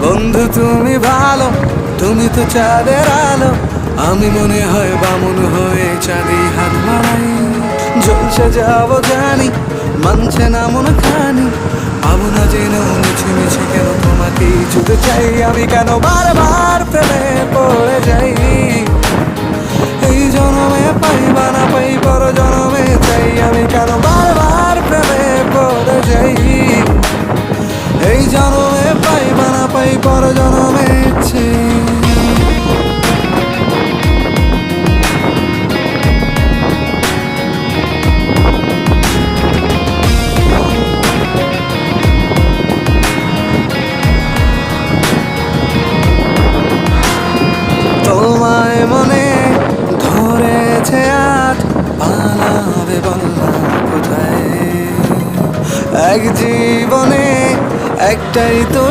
বন্ধু তুমি ভালো, তুমি তো চাঁদের আলো, আমি মনে হয় বামুন হয়ে চাঁদি হাত বাড়াই। ঝলসে যাবো জানি, মানছে না মন খানি, পাবো না জেনেও মিছে মিছে কেন তোমাকে ছুতে চাই। আমি কেন বারবার প্রেমে পড়ে যাই, এই জনমে পাই বা না পাই পর জনমে চাই। আমি কেন বারবার প্রেমে পড়ে যাই, এই জনমে পাই বা না পাই পর জনমে চাই। তোমায় মনে ধরেছে আজ, পালাবে বলনা কোথায়? এক জীবনে একটাই তো